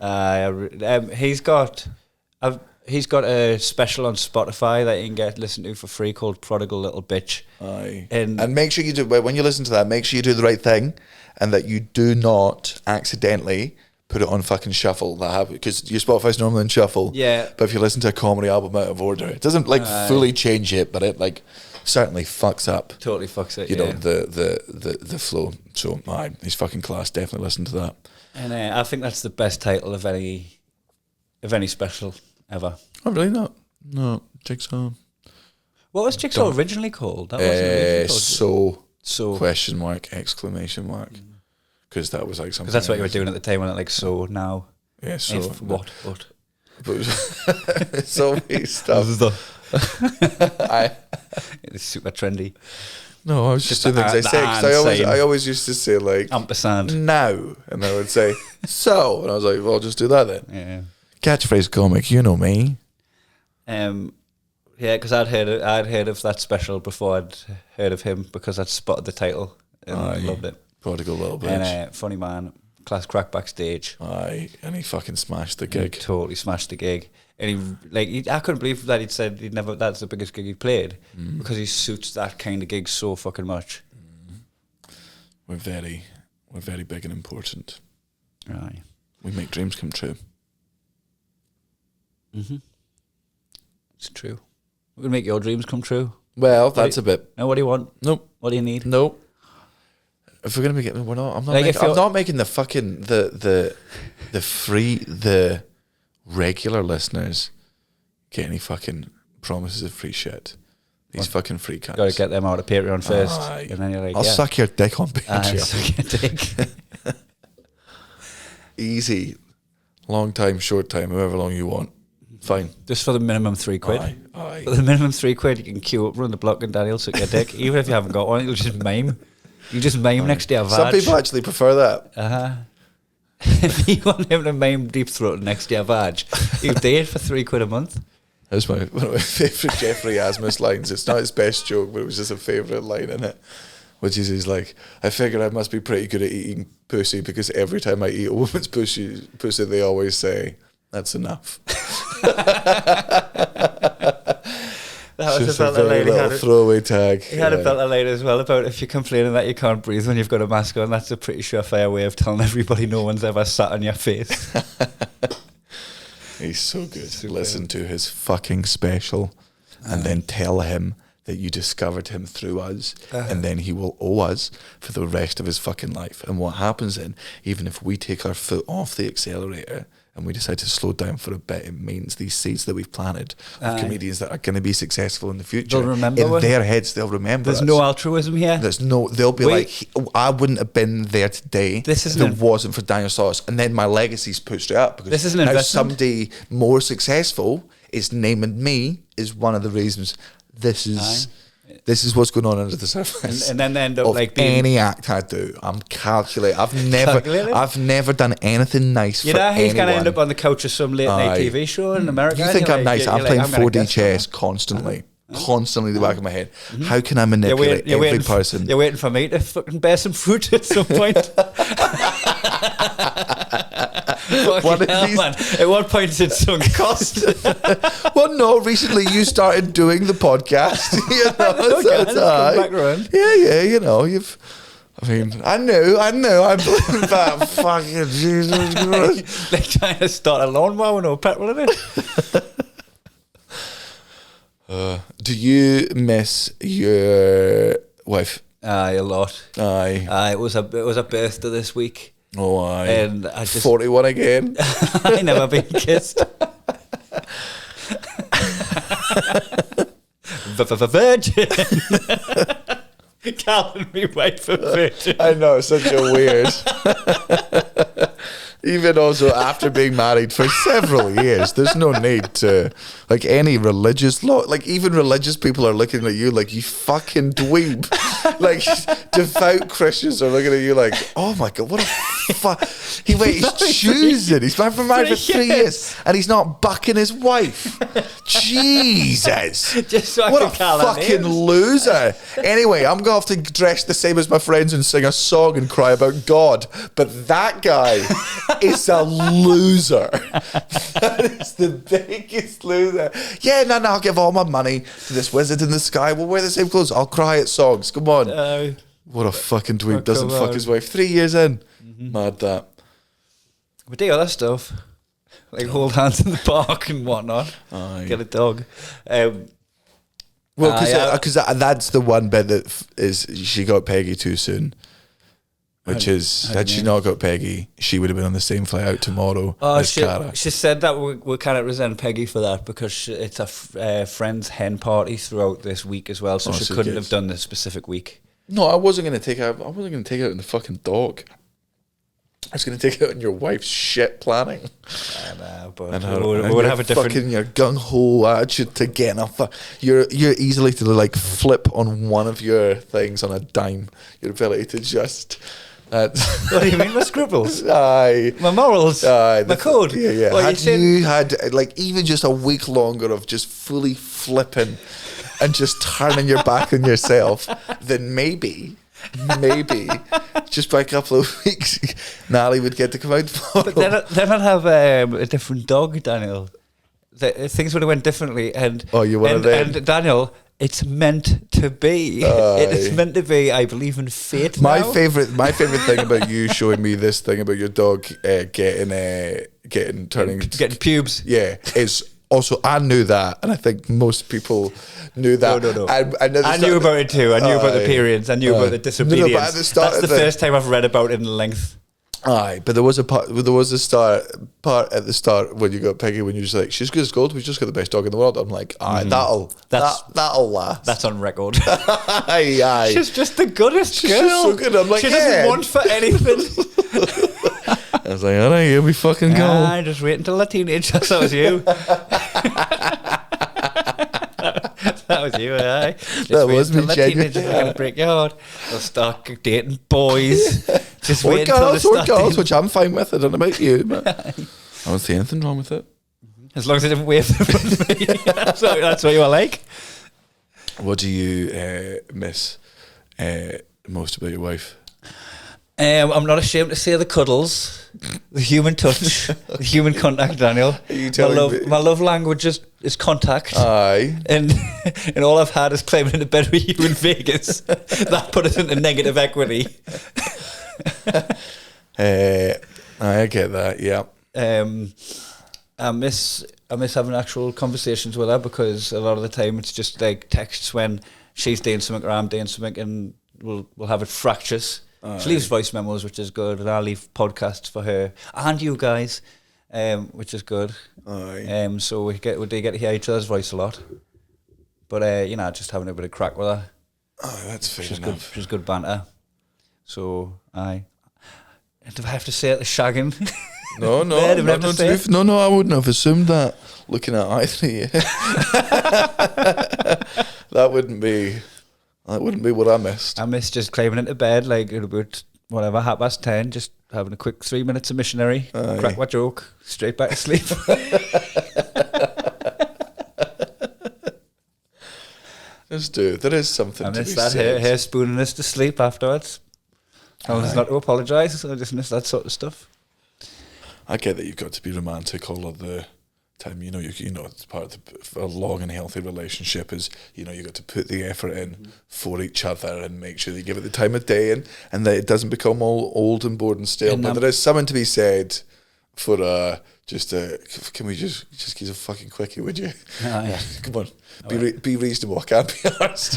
He's got a special on Spotify that you can listen to for free called Prodigal Little Bitch. Aye. And make sure you do, when you listen to that, make sure you do the right thing and that you do not accidentally put it on fucking shuffle. Because your Spotify's normally in shuffle. Yeah. But if you listen to a comedy album out of order, it doesn't like fully change it, but it like certainly fucks up. Totally fucks it. You know, the flow. So aye, he's fucking class. Definitely listen to that. And I think that's the best title of any special ever. Oh really? No, Jigsaw. What was Jigsaw originally called? That wasn't originally called. So question mark exclamation mark, because that was like something. Because that's what you were doing at the time, wasn't it? Like so now. Yeah. So If what? But so many stuff. It's super trendy. No, I was just doing the things I say, because I always used to say like ampersand now, and I would say so, and I was like, well, I'll just do that then. Yeah. Catchphrase comic, you know me. Yeah, because I'd heard of that special before I'd heard of him because I'd spotted the title and I loved it. Prodigal little bitch. And funny man, class crack backstage. Aye, and he fucking smashed the gig. He totally smashed the gig. And I couldn't believe that he'd said that's the biggest gig he played because he suits that kind of gig so fucking much. We're very big and important. Aye. We make dreams come true. It's true. We can make your dreams come true. Well, that's a bit. No, what do you want? Nope. What do you need? Nope. If we're gonna make it, we're not. I'm not. Like I'm not making the fucking the regular listeners get any fucking promises of free shit. These fucking free cunts. Got to get them out of Patreon first, Aye. and then you're like, I'll suck your dick on Patreon. suck your dick. Easy, long time, short time, however long you want. Fine. Just for the minimum £3. Aye. For the minimum £3, you can queue up, run the block, and Daddy'll suck your dick. Even if you haven't got one, you'll just mime. You just mime next to your vag. Some people actually prefer that. If you want him to mime deep throat next to your vag, you date for £3 a month. That's one of my favourite Jeffrey Asmus lines. It's not his best joke, but it was just a favourite line in it. Which is he's like, I figure I must be pretty good at eating pussy because every time I eat a woman's pussy they always say, that's enough. That was just about a the very lady little throwaway tag. He had a belt of line as well about if you're complaining that you can't breathe when you've got a mask on. That's a pretty surefire way of telling everybody no one's ever sat on your face. He's so good. Listen to his fucking special and then tell him that you discovered him through us, and then he will owe us for the rest of his fucking life. And what happens then, even if we take our foot off the accelerator and we decide to slow down for a bit, it means these seeds that we've planted of comedians that are going to be successful in the future, they'll remember in their heads they'll remember There's us. no altruism here. They'll be like, I wouldn't have been there today if it wasn't for Daniel Sloss. And then my legacy's pushed up because this is an now investment. somebody more successful is naming me is one of the reasons this is what's going on under the surface. And then they end up of like being any act I do. I'm calculating. I've never done anything nice for anyone. he's going to end up on the couch of some late night TV show in America. You think I'm nice? I'm playing 4D chess. chess constantly. Constantly in the back of my head. How can I manipulate every person? You're waiting for me to fucking bear some fruit at some point. One of these- man. At what point did it sunk cost? Well, no. Recently, you started doing the podcast. You know, so it's all right. Back around. Yeah. You know, I knew. I'm that fucking Jesus Christ. Like trying to start a lawnmower with no petrol in it. Do you miss your wife? Aye, a lot. Aye. It was a birthday this week. Oh, aye. And I just 41 again. I never been kissed. Virgin. Calling me white for virgin. I know, it's such a weird. Even also after being married for several years, there's no need to, like, any religious law. Like, even religious people are looking at you like, you fucking dweeb. Like, devout Christians are looking at you like, oh my God, what a fuck. He's choosing. He's been married for 3 years and he's not bucking his wife. Jesus. Just so I What can a call her fucking names. loser. Anyway, I'm going to have to dress the same as my friends and sing a song and cry about God. But that guy is a loser. That is the biggest loser. Yeah, no, I'll give all my money to this wizard in the sky. We'll wear the same clothes. I'll cry at songs. Come on. What a fucking dweeb. Doesn't fuck his wife. 3 years in. Mad that. We do other stuff. Like hold hands in the park and whatnot. Aye. Get a dog. Well, because that's the one bit that is she got Peggy too soon. Which is, had she not got Peggy, she would have been on the same flight out tomorrow as Cara. She said that we kind of resent Peggy for that because it's a friend's hen party throughout this week as well, so she couldn't have done this specific week. No, I wasn't going to take out. I wasn't going to take out on the fucking dog. I was going to take it on your wife's shit planning. I know, but And we would have a different. Fucking your gung ho attitude to getting a. You're easily to like flip on one of your things on a dime. Your ability to just. What do you mean, my scribbles? Aye. My morals? Aye. My code? Yeah. What, Had you had like even just a week longer of just fully flipping and just turning your back on yourself, then maybe just by a couple of weeks, Nally would get to come out tomorrow. But then I'd have a different dog, Daniel. Things would have went differently, and and Daniel, it's meant to be. It is meant to be. I believe in fate. My now. favorite thing about you showing me this thing about your dog getting pubes. Yeah, is also I knew that, and I think most people knew that. No. I knew about it too. I knew about the periods. I knew about the disobedience. But at the start That's the first time I've read about it in length. Aye, but there was a part at the start when you got Peggy, when you was like, she's good as gold, we just got the best dog in the world. I'm like, aye, that'll last. That's on record. aye. She's just the goodest girl. She's so good. I'm like, she doesn't want for anything. I was like, all right, here we fucking go. I just wait until a teenager. That was you. That was you, aye. That was me, teenagers are going to break your heart. They'll start dating boys. Just or wait until they start girls, dating. which I'm fine with. I don't know about you, but I don't see anything wrong with it. As long as they didn't wave them at me. That's what you are like. What do you miss most about your wife? I'm not ashamed to say the cuddles, the human touch, the human contact, Daniel. My love language is contact. Aye. And all I've had is climbing into bed with you in Vegas. That put us into negative equity. I get that, yeah. I miss having actual conversations with her because a lot of the time it's just like texts when she's doing something or I'm doing something, and we'll have it fractious. She leaves voice memos, which is good, and I leave podcasts for her and you guys, which is good. So we do get to hear each other's voice a lot. But just having a bit of crack with her. Oh, that's fair enough. Good. She's good banter. So aye. Do I have to say it? The shagging. No, I wouldn't have assumed that. Looking at either of you, that wouldn't be what I missed. I miss just climbing into bed like at about 10:30, just having a quick 3 minutes of missionary, crack my joke, straight back to sleep. Just do. There is something I to miss be that said. hair spooning us to sleep afterwards. I was not to apologise. I just miss that sort of stuff. I get that you've got to be romantic all of the time. You know, it's part of a long and healthy relationship is, you got to put the effort in for each other and make sure they give it the time of day and that it doesn't become all old and bored and stale. But there is something to be said for can we just give a fucking quickie, would you? Come on, be reasonable. I can't be arsed.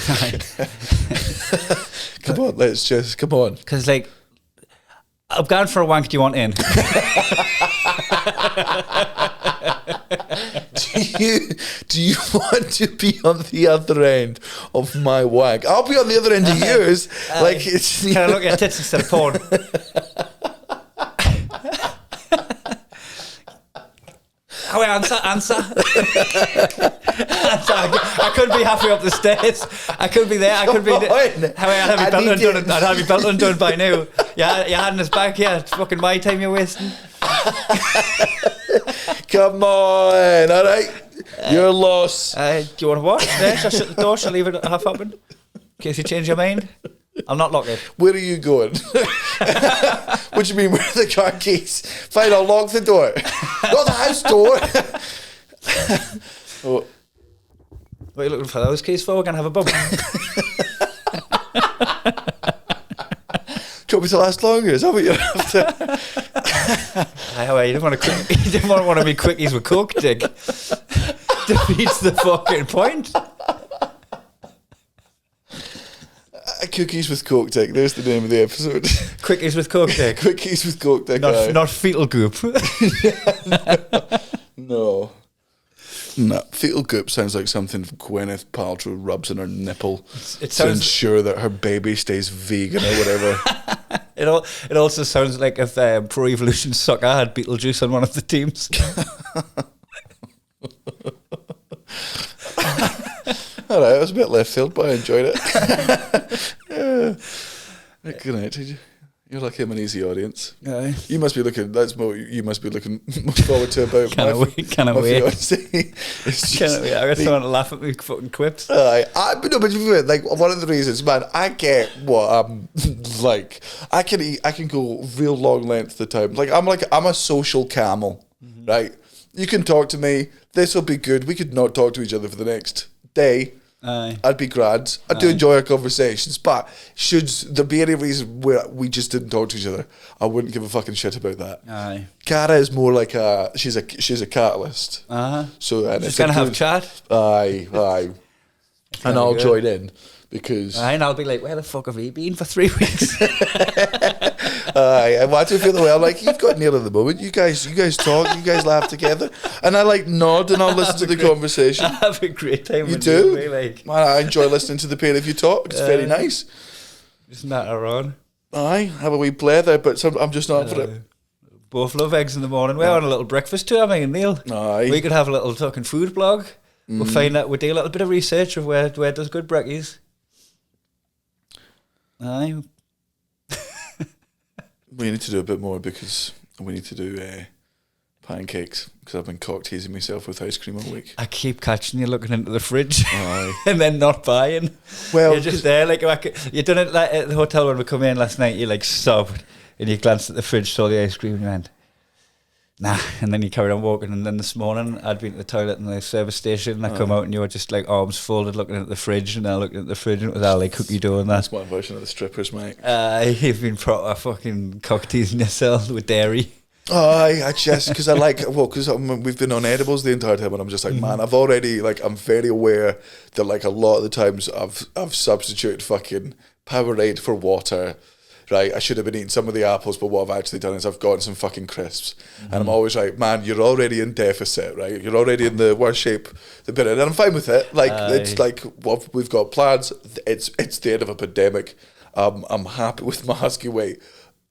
Come on. Because I'm going for a wank. Do you want in? Do you want to be on the other end of my wank? I'll be on the other end of yours. Like it's. Can I look at your tits instead of porn? Oh, wait, answer. I couldn't be halfway up the stairs. I couldn't be there. I couldn't be. I'd have my belt undone by now. Yeah, your hand is back here. It's fucking my time you're wasting. Come on, all right. You're lost. Do you want to watch? There, shall I shut the door? Shall I leave it half open? In case you change your mind. I'll not lock it. Where are you going? What do you mean, where are the car keys? Fine, I'll lock the door. Not the house door. Oh. What are you looking for those keys for? We're going to have a bubble. Do you want me to last longer? Is that what you're after? You didn't want one of me quickies with Coke, Dick. Defeats the fucking point. Cookies with Coke Dick. There's the name of the episode. Quickies with Coke Dick. Quickies with Coke Dick. Not fetal goop. No. No, fetal goop sounds like something Gwyneth Paltrow rubs in her nipple to ensure that her baby stays vegan or whatever. It also sounds like if Pro Evolution Soccer had Beetlejuice on one of the teams. All right, it was a bit left field, but I enjoyed it. Yeah. Good night, did you? You're like him, an easy audience. Aye. You must be looking. That's what you must be looking most forward to about. Can't wait. Can't wait. I got someone to laugh at me fucking quips. But like one of the reasons, man, I get what I'm like. I can go real long lengths of the time. I'm a social camel, right? You can talk to me. This will be good. We could not talk to each other for the next day. Aye. I'd be grand. I do enjoy our conversations, but should there be any reason where we just didn't talk to each other, I wouldn't give a fucking shit about that. Aye. Cara is more like she's a catalyst. So she's gonna have a chat. Aye. And I'll join in because and I'll be like, where the fuck have you been for 3 weeks? And I do feel the way I'm like, you've got Neil at the moment. You guys talk, you guys laugh together, and I like nod and I'll listen to the conversation. I have a great time. You do, man. I enjoy listening to the pair of you talk. It's very nice. Isn't that around? Aye, have a wee play there, but I'm just not for it. Both love eggs in the morning. We're on a little breakfast tour, me and Neil. Aye. We could have a little talking food blog. We'll find out. We'll do a little bit of research of where does good brekkies. Aye. We need to do a bit more because we need to do pancakes because I've been cock teasing myself with ice cream all week. I keep catching you looking into the fridge and then not buying. Well, you're just there like you done it like at the hotel when we come in last night. You like sobbed and you glanced at the fridge, saw the ice cream, and you went, nah. And then you carried on walking. And then this morning I'd been to the toilet in the service station and I come out and you were just like arms folded looking at the fridge, and I looked at the fridge and it was all like cookie dough and that. That's my version of the strippers, mate. You've been proper fucking cock teasing yourself with dairy. I just because I like because we've been on edibles the entire time and I'm just like, man, I've already I'm very aware that like a lot of the times I've substituted fucking Powerade for water. Right, I should have been eating some of the apples, but what I've actually done is I've gotten some fucking crisps, and I'm always like, man, you're already in deficit, right? You're already in the worst shape they've been in, and I'm fine with it. Like it's like we've got plans. It's the end of a pandemic. I'm happy with my husky weight.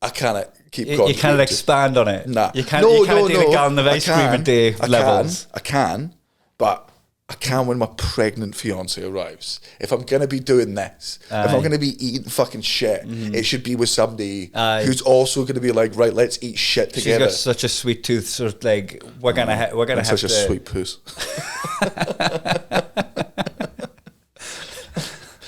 I cannot keep. You can't expand on it. Nah, you can't do a gallon of ice cream a day levels. I can, but I can when my pregnant fiance arrives. If I'm going to be doing this, if I'm going to be eating fucking shit, it should be with somebody who's also going to be like, right, let's eat shit together. She's got such a sweet tooth, sort of like we're gonna have such a sweet puss.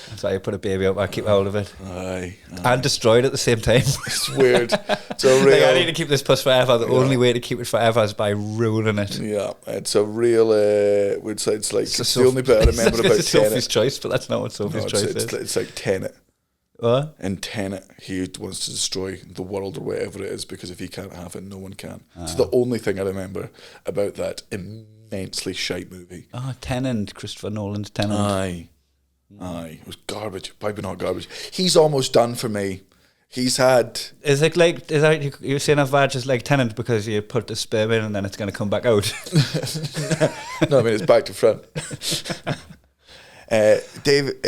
That's why I put a baby up. I keep hold of it. Aye. And destroy it at the same time. It's weird. It's a real. I need to keep this puss forever. The only way to keep it forever is by ruining it. Yeah, it's a real. It's like it's the only bit I remember about It's Sophie's Choice, but that's not what Sophie's Choice is. It's like Tenet. What? In Tenet, he wants to destroy the world or whatever it is because if he can't have it, no one can. It's the only thing I remember about that immensely shite movie. Tenet, Christopher Nolan's Tenet. Aye, it was garbage. Probably not garbage. He's almost done for me. He's had... Is that you're saying a vag is like Tennant because you put the sperm in and then it's going to come back out? No, I mean, it's back to front. David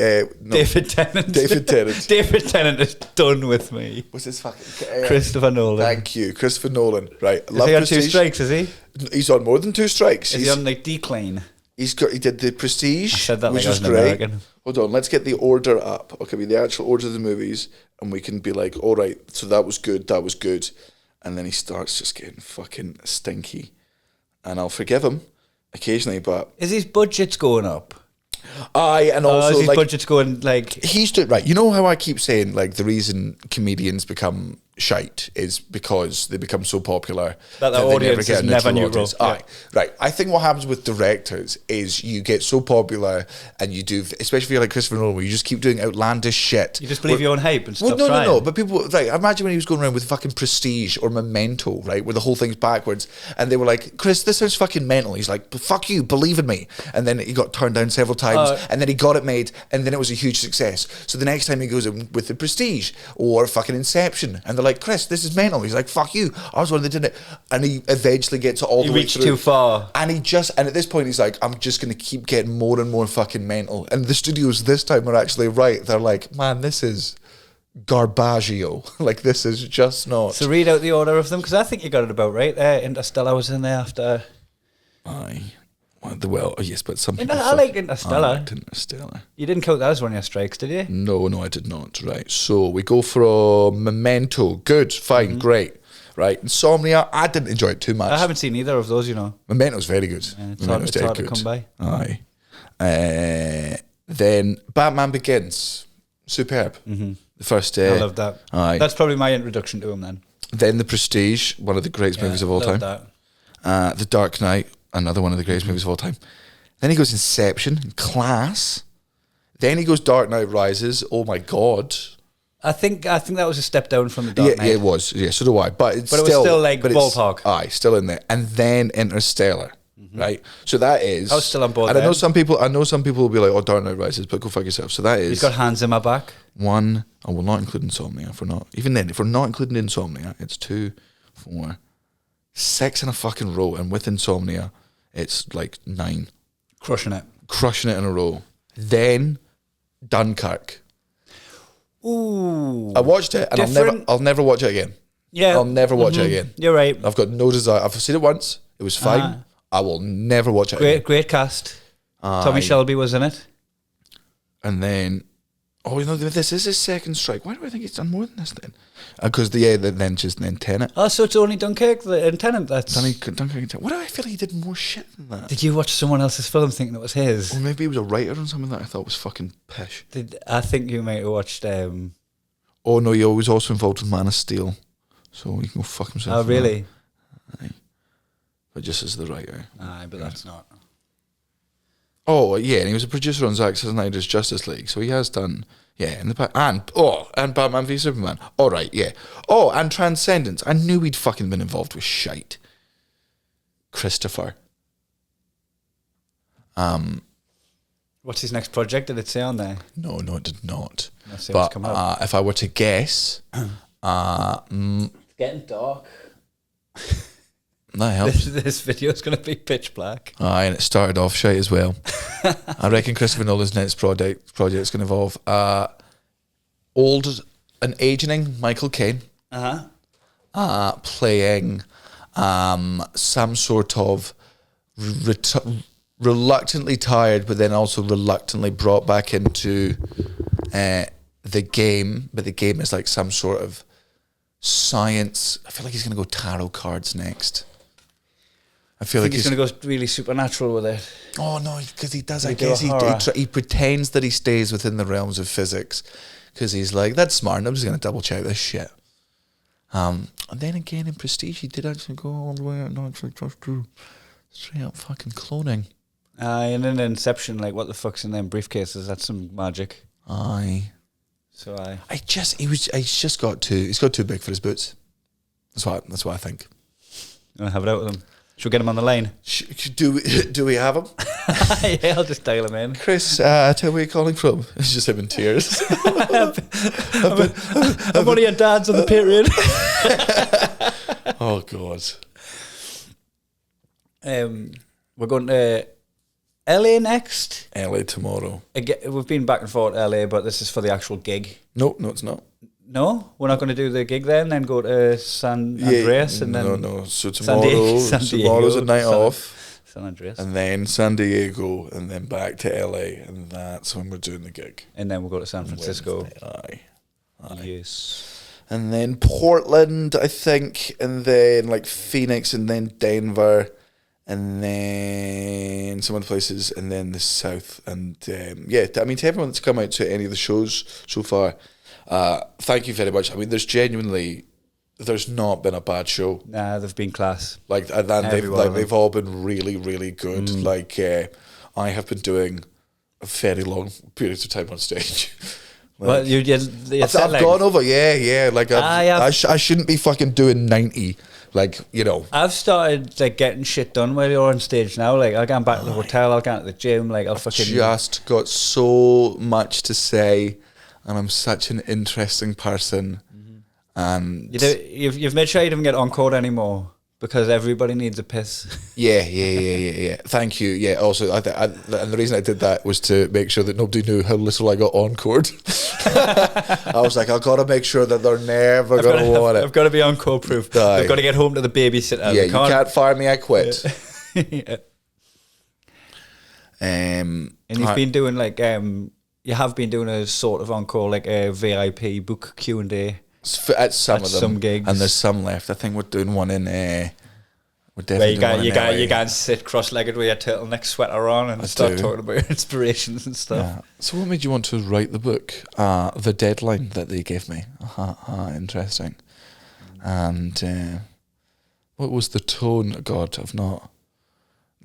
Tennant. David Tennant. David Tennant is done with me. What's his fucking... Christopher Nolan. Thank you. Christopher Nolan. Right. Is he on 2 strikes, is he? He's on more than 2 strikes. Is he on like decline? He did the Prestige, I said that which like was I was great. American. Hold on, let's get the order up. Okay, the actual order of the movies, and we can be like, all right, so that was good, and then he starts just getting fucking stinky, and I'll forgive him occasionally, but is his budget's going up? And also is his like budget's going like he's doing right. You know how I keep saying like the reason comedians become shite is because they become so popular that the audience is never neutral. Yeah. Right. I think what happens with directors is you get so popular and you do, especially if you're like Christopher Nolan, where you just keep doing outlandish shit. You just believe your own hype and stop no, trying. no. But people, right? Imagine when he was going around with fucking Prestige or Memento, right, where the whole thing's backwards, and they were like, "Chris, this sounds fucking mental." He's like, "Fuck you, believe in me." And then he got turned down several times, and then he got it made, and then it was a huge success. So the next time he goes in with the Prestige or fucking Inception, and they're like, "Chris, this is mental." He's like, "Fuck you, I was one that did it," and he eventually gets all the way through. He reached too far, and at this point he's like, "I'm just going to keep getting more and more fucking mental." And the studios this time are actually right. They're like, "Man, this is garbaggio. Like, this is just not." So read out the order of them, because I think you got it about right. Interstellar was in there after. Aye. Well, yes, but some people... I like Interstellar. I liked Interstellar. You didn't count that as one of your strikes, did you? No, I did not. Right, so we go for Memento. Good, fine, great. Right, Insomnia, I didn't enjoy it too much. I haven't seen either of those, you know. Memento's very good. Yeah, Memento's it's hard to come by. Aye. Then Batman Begins. Superb. The first... I love that. Aye. That's probably my introduction to him then. Then The Prestige, one of the greatest movies of all time. That. The Dark Knight, another one of the greatest movies of all time. Then he goes Inception, Class. Then he goes Dark Knight Rises. Oh my God. I think that was a step down from the Dark Knight. Yeah, it was. Yeah, so do I. But it was still like ballpark. Aye, still in there. And then Interstellar. Right? So that is... I was still on board. And I know some people will be like, "Oh, Dark Knight Rises," but go fuck yourself. So that is... You've got Hands in My Back. 1, and we'll not include Insomnia. If we're not including Insomnia, it's 2, 4, 6 in a fucking row. And with Insomnia, it's like 9. Crushing it in a row. Then Dunkirk. Ooh. I watched it and I'll never watch it again. Yeah. I'll never watch it again. You're right. I've got no desire. I've seen it once. It was fine. I will never watch it again. Great cast. Tommy Shelby was in it. And then, this is his second strike. Why do I think he's done more than this then? Because then Tenet. Oh, so it's only Dunkirk and Tenet. Dunkirk and Tenet. What do I feel he did more shit than that? Did you watch someone else's film thinking it was his? Or maybe he was a writer on something that I thought was fucking pish. I think you might have watched... Oh no, he was also involved with Man of Steel. So he can go fuck himself. Oh, really? Aye. But just as the writer. Aye, but that's not... Oh, yeah, and he was a producer on Zack Snyder's Justice League, so he has done... Yeah, and Batman v Superman. All right, yeah. Oh, and Transcendence. I knew he'd fucking been involved with shite. Christopher. What's his next project? Did it say on there? No, it did not. But if I were to guess... it's getting dark. That helps. This video's going to be pitch black. Aye, and it started off shite as well. I reckon Christopher Nolan's next project's going to involve old and aging Michael Caine playing some sort of reluctantly tired, but then also reluctantly brought back into the game. But the game is like some sort of science. I feel like he's going to go tarot cards next. I feel like he's going to go really supernatural with it. Oh no, because he does. I guess he pretends that he stays within the realms of physics because he's like, that's smart. I'm just going to double check this shit. And then again in Prestige, he did actually go all the way out. No, it's like just straight up fucking cloning. And in Inception, like, what the fuck's in them briefcases? That's some magic. Aye. So he's got too big for his boots. That's what I think. You want to have it out with him? Should we get him on the line? Do we have him? Yeah, I'll just dial him in. Chris, tell me where you're calling from. It's just him in tears. I'm one of your dads on the period. Oh, God. We're going to LA next. LA tomorrow. Again, we've been back and forth LA, but this is for the actual gig. No, it's not. No, we're not going to do the gig then go to San Andreas and then no. So tomorrow's a night off. San Andreas, and then San Diego, and then back to LA, and that's when we're doing the gig. And then we'll go to San Francisco. Wednesday. Aye. Yes. And then Portland, I think, and then like Phoenix, and then Denver, and then some other places, and then the South. And yeah, I mean, to everyone that's come out to any of the shows so far, thank you very much. I mean, there's not been a bad show. Nah, they've been class. Like, and they've all been really, really good. Like, I have been doing a very long periods of time on stage. Like, Well, I've gone over, yeah. Like, I shouldn't be fucking doing 90. Like, you know. I've started like getting shit done while you're on stage now. Like, I'll go back to the hotel, I'll go to the gym. Like, I'll fucking just got so much to say, and I'm such an interesting person. And you've made sure you don't get encore anymore because everybody needs a piss. Yeah. Thank you. Yeah. Also, and the reason I did that was to make sure that nobody knew how little I got encored. I was like, I've got to make sure that they're never going to want it. I've got to be encore proof. I've got to get home to the babysitter. Yeah, you can't fire me. I quit. Yeah. And you've been doing like you have been doing a sort of encore, like a VIP book Q&A. At some of them, some gigs, and there's some left. I think we're doing one in. We're definitely where you go and sit cross-legged with your turtleneck sweater on and start talking about your inspirations and stuff. Yeah. So, what made you want to write the book? The deadline that they gave me. Interesting. And what was the tone? God, I've not.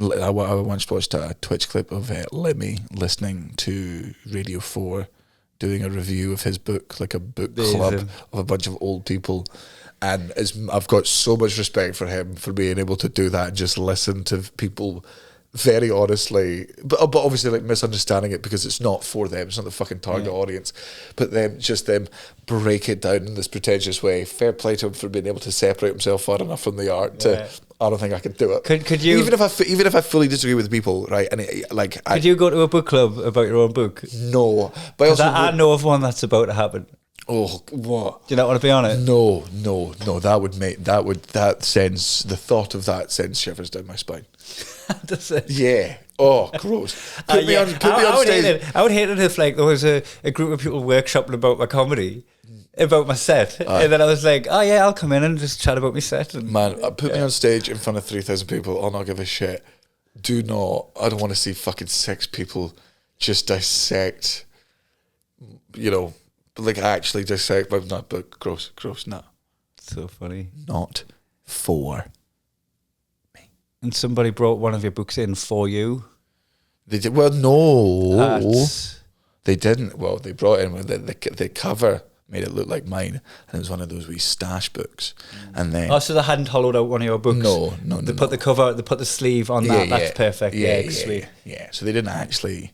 I once watched a Twitch clip of Lemmy listening to Radio 4. Doing a review of his book, like a book club of a bunch of old people, and I've got so much respect for him for being able to do that and just listen to people very honestly, but obviously like misunderstanding it because it's not for them, it's not the fucking target audience, but them break it down in this pretentious way. Fair play to him for being able to separate himself far enough from the art to. I don't think I could do it. Could you? Even if I fully disagree with people, right? And could you go to a book club about your own book? No, but I know of one that's about to happen. Oh, what? Do you not want to be on it? No. That sends the thought of that sends shivers down my spine. Does it? Yeah. Oh, gross. Put me on stage. I would hate it if like there was a group of people workshopping about my comedy. About my set, and then I was like, "Oh yeah, I'll come in and just chat about my set." And, man, put me on stage in front of 3,000 people. I'll not give a shit. I don't want to see fucking 6 people just dissect. You know, like actually dissect. But gross. Nah. So funny. Not for me. And somebody brought one of your books in for you. They did. Well, no, they didn't. Well, they brought in the cover. Made it look like mine, and it was one of those wee stash books. And then so they hadn't hollowed out one of your books. No. They put the cover, they put the sleeve on that. That's perfect. Sweet. Yeah. So they didn't actually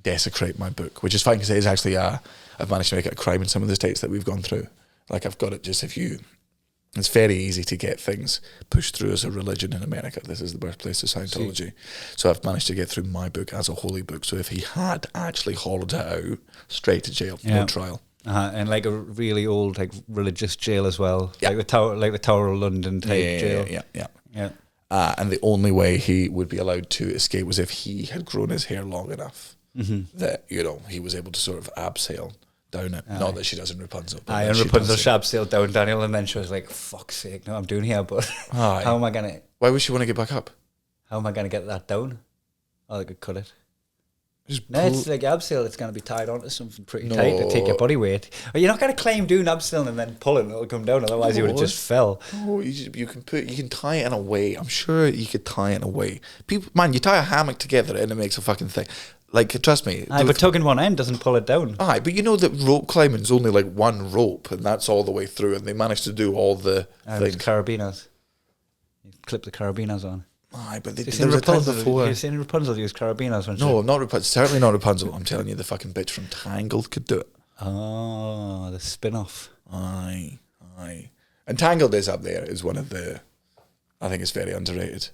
desecrate my book, which is fine because it is actually I've managed to make it a crime in some of the states that we've gone through. Like I've got it. It's very easy to get things pushed through as a religion in America. This is the birthplace of Scientology. So I've managed to get through my book as a holy book. So if he had actually hollowed it out, straight to jail, no trial. And like a really old, like religious jail as well, like the Tower of London type jail. Yeah. And the only way he would be allowed to escape was if he had grown his hair long enough that he was able to sort of abseil down it. Not that she does in Rapunzel. And Rapunzel abseiled down Daniel, and then she was like, "Fuck's sake, no, I'm doing here." But how am I gonna? Why would she want to get back up? How am I gonna get that down? I could cut it. No, it's like abseil. It's going to be tied onto something pretty tight to take your body weight. But you're not going to claim doing abseil and then pull it and it'll come down. Otherwise, you would have just fell. No, you can tie it in a way. I'm sure you could tie it in a way. Man, you tie a hammock together and it makes a fucking thing. Like, trust me. But tugging one end doesn't pull it down. But you know that rope climbing's only like one rope and that's all the way through, and they managed to do all the things. Carabiners. clip the carabiners on. Aye, but You've there seen was a time Rapunzel, before. you've seen Rapunzel use carabiners when No, not Rapunzel. Certainly not Rapunzel. I'm telling you, the fucking bitch from Tangled could do it. Oh, the spin-off. Aye. And Tangled is up there. Is one of the. I think it's very underrated.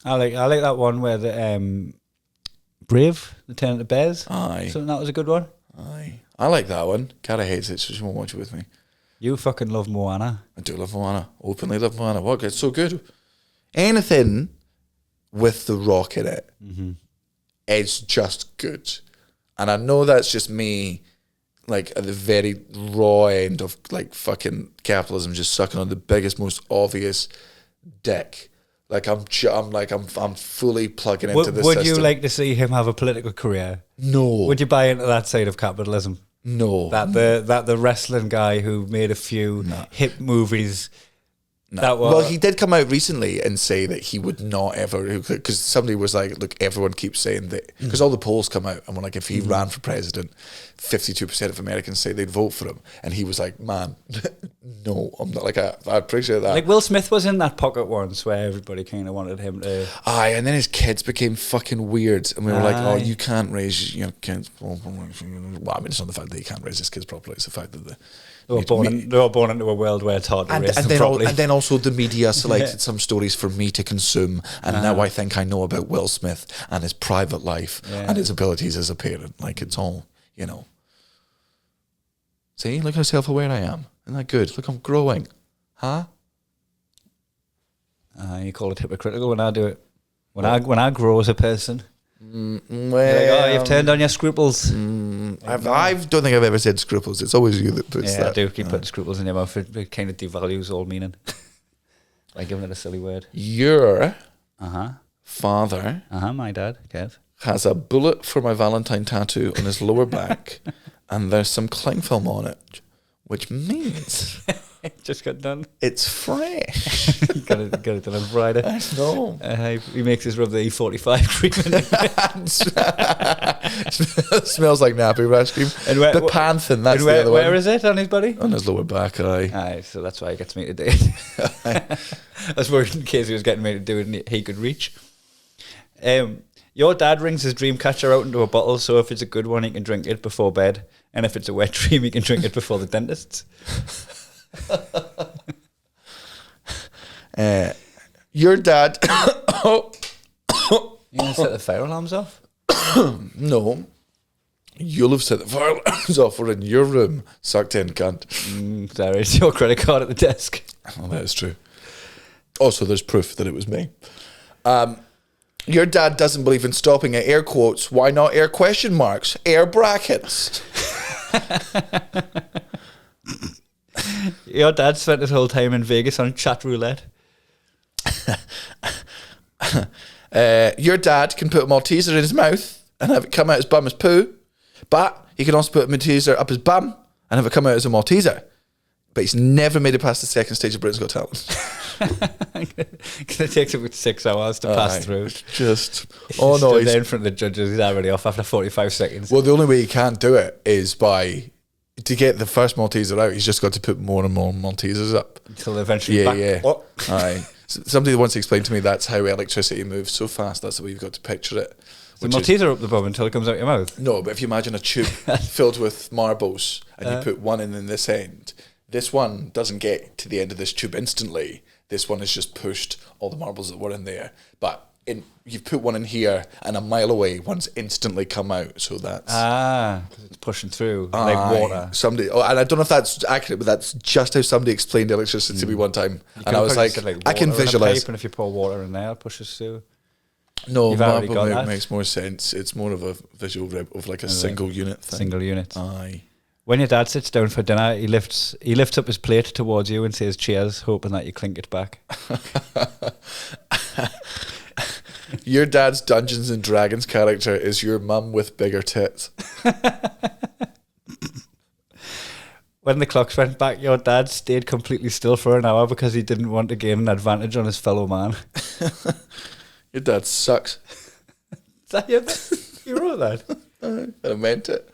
I like that one where the Brave, the Turn into Bears. Aye. Something that was a good one. Aye. I like that one. Cara hates it, so she won't watch it with me. You fucking love Moana. I do love Moana. Openly love Moana. What? It's so good. Anything with The Rock in it, it's just good. And I know that's just me, like at the very raw end of like fucking capitalism, just sucking on the biggest, most obvious dick. Like I'm fully plugging into this Would system. you like to see him have a political career? No. Would you buy into that side of capitalism? No. That the wrestling guy who made a few hit movies. No. That were, well, he did come out recently and say that he would not ever, because somebody was like, look, everyone keeps saying that, because all the polls come out and we're like, if he ran for president, 52% of Americans say they'd vote for him. And he was like, man, no, I'm not like, I appreciate that. like Will Smith was in that pocket once where everybody kind of wanted him to. Aye, and then his kids became fucking weird. And we were like, oh, you can't raise your kids. Well, I mean, it's not the fact that he can't raise his kids properly, it's the fact that They were born into a world where it's hard to raise them properly. And then also the media selected some stories for me to consume, and now I think I know about Will Smith and his private life and his abilities as a parent. Like, it's all, you know. See, look how self-aware I am. Isn't that good? Look, I'm growing. Huh? You call it hypocritical when I do it. When I grow as a person. Well, Like, oh, you've turned on your scruples. I don't think I've ever said scruples. It's always you that puts that. I do keep putting scruples in your mouth. It kind of devalues all meaning. Like giving it a silly word. Your father My dad, Kev. has a bullet for my Valentine tattoo on his lower back, and there's some cling film on it, which means Just got done. it's fresh. got it done on Friday. I know. He makes us rub the E45 cream in it. Smells like nappy rash cream. And where- the Panthen, that's the other Where one. is it on his body? On his lower back, aye. Aye, so that's why he gets me to do it. I was worried in case he was getting me to do it and he could reach. Your dad rings his dream catcher out into a bottle, so if it's a good one, he can drink it before bed. And if it's a wet dream, he can drink it before the dentist's. Your dad... You going to set the fire alarms off? No. You'll have set the fire alarms off. We're in your room. Sucked in, cunt. Sorry, it's your credit card at the desk. Oh, that is true. Also, there's proof that it was me. Your dad doesn't believe in stopping at air quotes. Why not air question marks? Air brackets. Your dad spent his whole time in Vegas on chat roulette. Your dad can put a Malteser in his mouth and have it come out his bum as poo, but he can also put a Malteser up his bum and have it come out as a Malteser. But he's never made it past the second stage of Britain's Got Talent. Because it takes about 6 hours to pass through. Just, He's stood there in front of the judges. He's already off after 45 seconds. Well, the only way he can't do it is to get the first Malteser out, he's just got to put more and more Maltesers up. Until eventually Yeah. What? Aye. Somebody once explained to me that's how electricity moves so fast. That's the way you've got to picture it. The Malteser up the bum until it comes out your mouth. No, but if you imagine a tube filled with marbles and you put one in this end, this one doesn't get to the end of this tube instantly. This one has just pushed all the marbles that were in there. But you've put one in here and a mile away, one's instantly come out. So that's... because it's pushing through like water. And I don't know if that's accurate, but that's just how somebody explained electricity to me one time. And I was like I can visualize. And if you pour water in there, it pushes through. No, You've already marble got that. makes more sense. It's more of a visual of like a single unit thing. Single unit. Aye. When your dad sits down for dinner, he lifts up his plate towards you and says cheers, hoping that you clink it back. Your dad's Dungeons and Dragons character is your mum with bigger tits. When the clocks went back, your dad stayed completely still for an hour because he didn't want to gain an advantage on his fellow man. Your dad sucks. Is that your You wrote that? I meant it.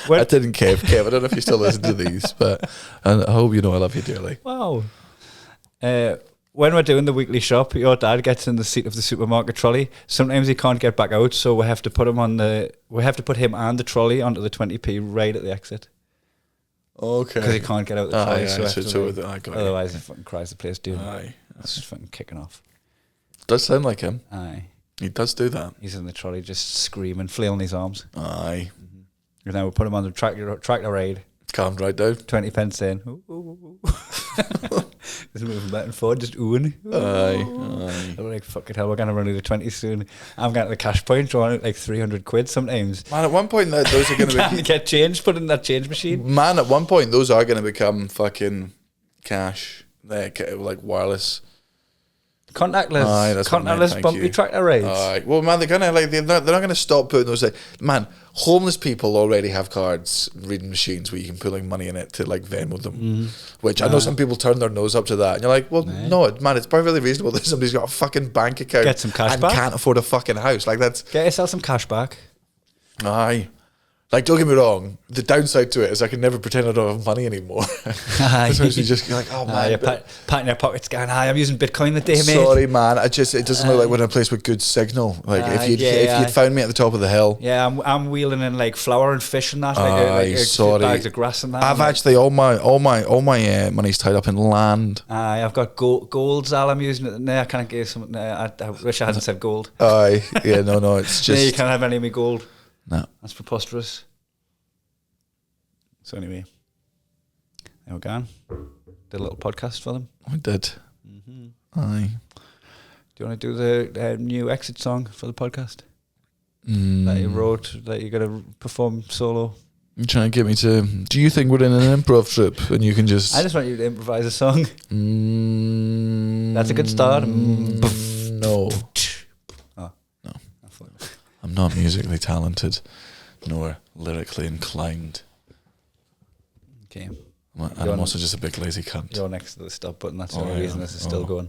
I didn't, Kev. I don't know if you still listen to these, but I hope you know I love you dearly. Wow. when we're doing the weekly shop, your dad gets in the seat of the supermarket trolley. Sometimes he can't get back out, so we have to put him on him and the trolley onto the 20p right at the exit. Okay. Because he can't get out the trolley, otherwise he fucking cries the place down. Aye. That's just fucking kicking off. Does sound like him. Aye. He does do that. He's in the trolley just screaming, flailing his arms. Aye. And then we put him on the tractor ride. Calmed right down. 20 pence in. Ooh, ooh, ooh. Just moving back and forward, just oohing. Aye. I'm like, fucking hell, we're going to run out of 20 soon. I'm getting the cash point, drawing out like 300 quid sometimes. Man, at one point, those are going to Trying to get change, put in that change machine. Man, at one point, those are going to become fucking cash. Like wireless. Contactless. Aye, that's what I meant, contactless thank bumpy you. tractor rides. Aye. Well, man, they're not going to stop putting those. Man, homeless people already have cards, reading machines where you can put like money in it to like Venmo them. Which I know some people turn their nose up to that, and you're like, well, no, man, it's perfectly reasonable that somebody's got a fucking bank account, Get some cash and back. can't afford a fucking house. Like that's Get yourself some cash back. aye. Like, don't get me wrong. The downside to it is I can never pretend I don't have money anymore. Sometimes you just like, oh man, You're patting your pockets, going, "Hi, I'm using Bitcoin the day, mate." sorry, man. It doesn't look like we're in a place with good signal. Like if you'd found me at the top of the hill. Yeah, I'm wheeling in like flour and fish and that, sorry. bags of grass and that. I've actually all my money's tied up in land. I've got gold, Zal. I'm using it. No, I can't give something. I wish I hadn't said gold. Aye, yeah, no, it's just. No, you can't have any of me gold. No. That's preposterous. So anyway, there we go. Did a little podcast for them. We did. Aye. Do you want to do the new exit song for the podcast that you wrote, that you're going to perform solo? You're trying to get me to. Do you think we're in an improv trip and you can just? I just want you to improvise a song. That's a good start. No. Oh. No. I'm not musically talented, nor lyrically inclined. Okay. I'm also just a big lazy cunt. You're next to the stop button. That's the only reason this is still going.